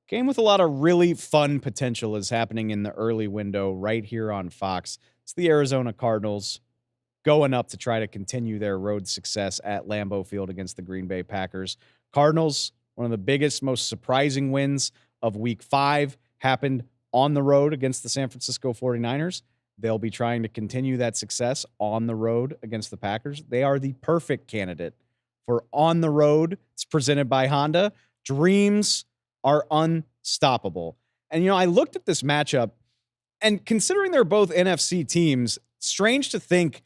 Game with a lot of really fun potential is happening in the early window right here on Fox. It's the Arizona Cardinals going up to try to continue their road success at Lambeau Field against the Green Bay Packers. Cardinals, one of the biggest, most surprising wins of week 5, happened on the road against the San Francisco 49ers. They'll be trying to continue that success on the road against the Packers. They are the perfect candidate for on the road. It's presented by Honda. Dreams are unstoppable. And, I looked at this matchup, and considering they're both NFC teams, strange to think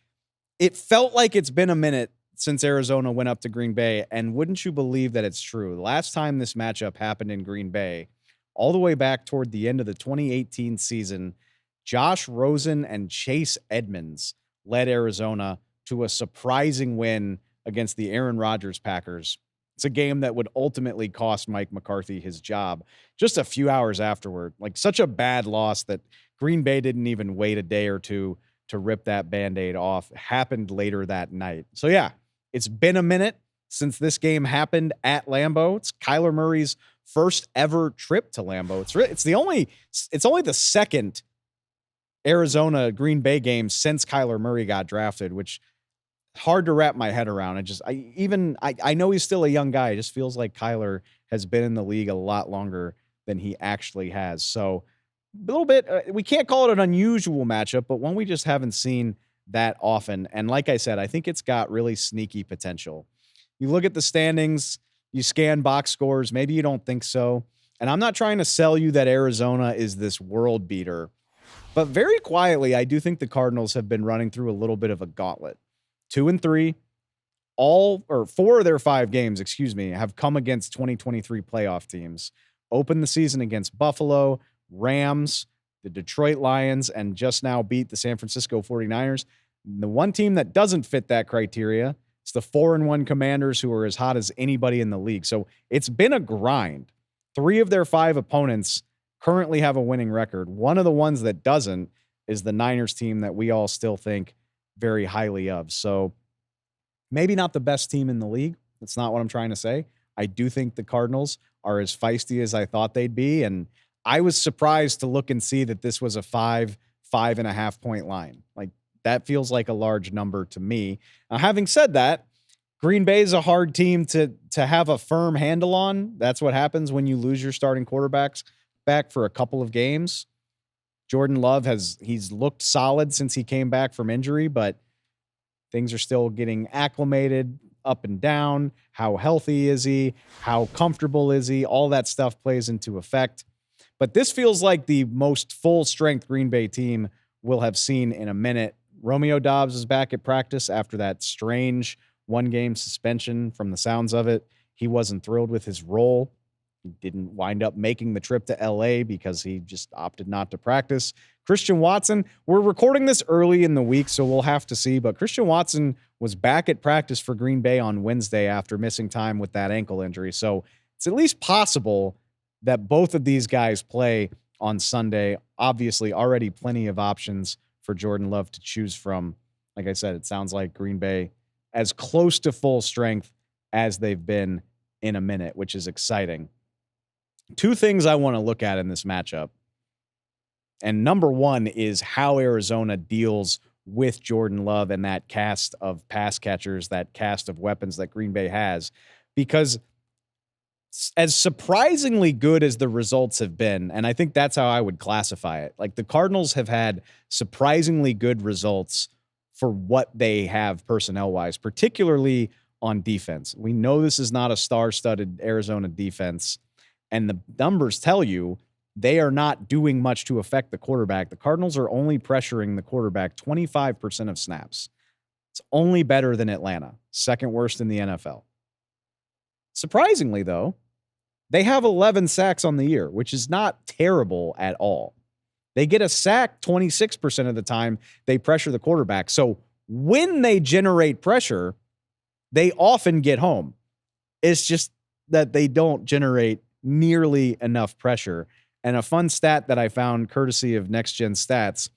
it felt like it's been a minute since Arizona went up to Green Bay. And wouldn't you believe that it's true? The last time this matchup happened in Green Bay, all the way back toward the end of the 2018 season, Josh Rosen and Chase Edmonds led Arizona to a surprising win against the Aaron Rodgers Packers. It's a game that would ultimately cost Mike McCarthy his job just a few hours afterward. Like, such a bad loss that Green Bay didn't even wait a day or two to rip that Band-Aid off. It happened later that night. So yeah, it's been a minute since this game happened at Lambeau. It's Kyler Murray's first ever trip to Lambeau. It's only the second Arizona Green Bay game since Kyler Murray got drafted, which hard to wrap my head around. I know he's still a young guy. It just feels like Kyler has been in the league a lot longer than he actually has. So a little bit, we can't call it an unusual matchup, but one we just haven't seen that often. And like I said, I think it's got really sneaky potential. You look at the standings, you scan box scores, maybe you don't think so. And I'm not trying to sell you that Arizona is this world beater, but very quietly, I do think the Cardinals have been running through a little bit of a gauntlet. 2-3, 4 of their 5 games, have come against 2023 playoff teams. Opened the season against Buffalo, Rams, the Detroit Lions, and just now beat the San Francisco 49ers. And the one team that doesn't fit that criteria is the 4-1 Commanders, who are as hot as anybody in the league. So it's been a grind. 3 of their 5 opponents currently have a winning record. One of the ones that doesn't is the Niners team that we all still think very highly of. So maybe not the best team in the league. That's not what I'm trying to say. I do think the Cardinals are as feisty as I thought they'd be. And I was surprised to look and see that this was a 5.5 point line. Like, that feels like a large number to me. Now, having said that, Green Bay is a hard team to have a firm handle on. That's what happens when you lose your starting quarterbacks back for a couple of games. Jordan Love he's looked solid since he came back from injury, but things are still getting acclimated up and down. How healthy is he? How comfortable is he? All that stuff plays into effect. But this feels like the most full strength Green Bay team we'll have seen in a minute. Romeo Doubs is back at practice after that strange 1-game suspension. From the sounds of it, he wasn't thrilled with his role. He didn't wind up making the trip to LA because he just opted not to practice. Christian Watson, we're recording this early in the week, so we'll have to see. But Christian Watson was back at practice for Green Bay on Wednesday after missing time with that ankle injury. So it's at least possible that both of these guys play on Sunday. Obviously, already plenty of options for Jordan Love to choose from. Like I said, it sounds like Green Bay as close to full strength as they've been in a minute, which is exciting. 2 things I want to look at in this matchup. And number one is how Arizona deals with Jordan Love and that cast of pass catchers, that cast of weapons that Green Bay has. Because as surprisingly good as the results have been, and I think that's how I would classify it, like, the Cardinals have had surprisingly good results for what they have personnel-wise, particularly on defense. We know this is not a star-studded Arizona defense, and the numbers tell you they are not doing much to affect the quarterback. The Cardinals are only pressuring the quarterback 25% of snaps. It's only better than Atlanta, second worst in the NFL. Surprisingly, though, they have 11 sacks on the year, which is not terrible at all. They get a sack 26% of the time they pressure the quarterback. So when they generate pressure, they often get home. It's just that they don't generate nearly enough pressure. And a fun stat that I found courtesy of Next Gen Stats,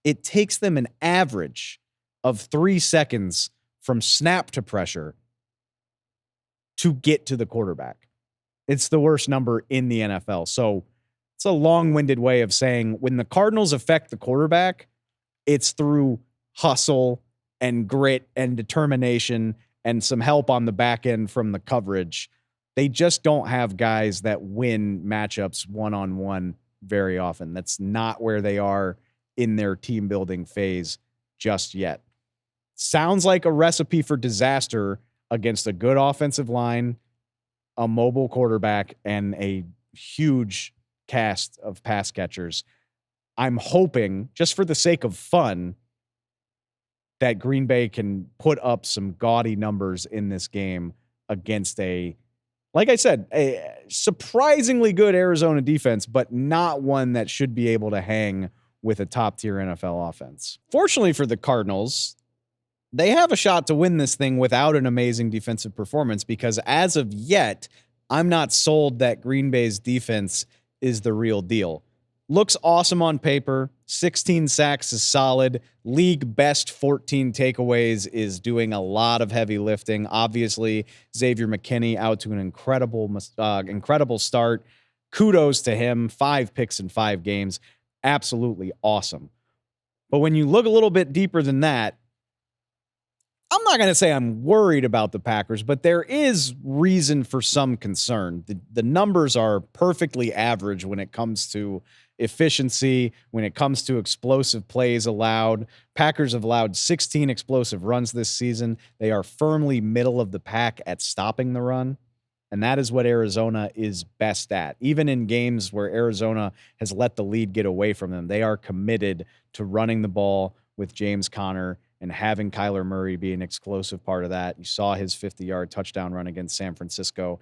it takes them an average of 3 seconds from snap to pressure to get to the quarterback. It's the worst number in the NFL. So it's a long-winded way of saying when the Cardinals affect the quarterback, it's through hustle and grit and determination and some help on the back end from the coverage. They just don't have guys that win matchups one-on-one very often. That's not where they are in their team building phase just yet. Sounds like a recipe for disaster against a good offensive line, a mobile quarterback, and a huge cast of pass catchers. I'm hoping, just for the sake of fun, that Green Bay can put up some gaudy numbers in this game against like I said, a surprisingly good Arizona defense, but not one that should be able to hang with a top-tier NFL offense. Fortunately for the Cardinals, they have a shot to win this thing without an amazing defensive performance because as of yet, I'm not sold that Green Bay's defense is the real deal. Looks awesome on paper. 16 sacks is solid. League best 14 takeaways is doing a lot of heavy lifting. Obviously, Xavier McKinney out to an incredible start. Kudos to him. 5 picks in 5 games. Absolutely awesome. But when you look a little bit deeper than that, I'm not going to say I'm worried about the Packers, but there is reason for some concern. The numbers are perfectly average when it comes to efficiency, when it comes to explosive plays allowed. Packers have allowed 16 explosive runs this season. They are firmly middle of the pack at stopping the run, and that is what Arizona is best at. Even in games where Arizona has let the lead get away from them, they are committed to running the ball with James Conner and having Kyler Murray be an explosive part of that. You saw his 50-yard touchdown run against San Francisco.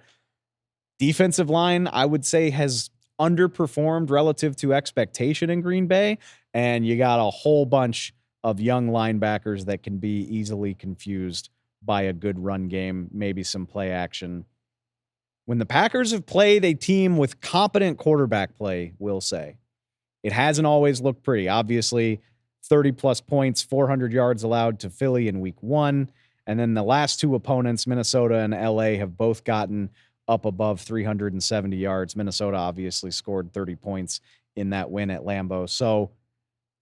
Defensive line, I would say, has underperformed relative to expectation in Green Bay, and you got a whole bunch of young linebackers that can be easily confused by a good run game, maybe some play action. When the Packers have played a team with competent quarterback play, we'll say, it hasn't always looked pretty. Obviously, 30-plus points, 400 yards allowed to Philly in week 1. And then the last 2 opponents, Minnesota and LA, have both gotten up above 370 yards. Minnesota obviously scored 30 points in that win at Lambeau. So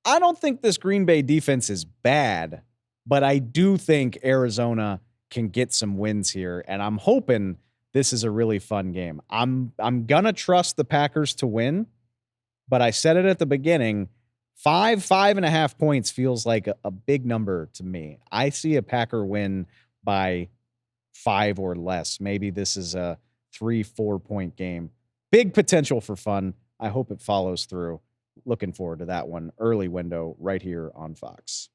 I don't think this Green Bay defense is bad, but I do think Arizona can get some wins here. And I'm hoping this is a really fun game. I'm going to trust the Packers to win, but I said it at the beginning, 5.5 points feels like a big number to me. I see a Packer win by 5 or less. Maybe this is a 3-4 point game. Big potential for fun. I hope it follows through. Looking forward to that one. Early window right here on Fox.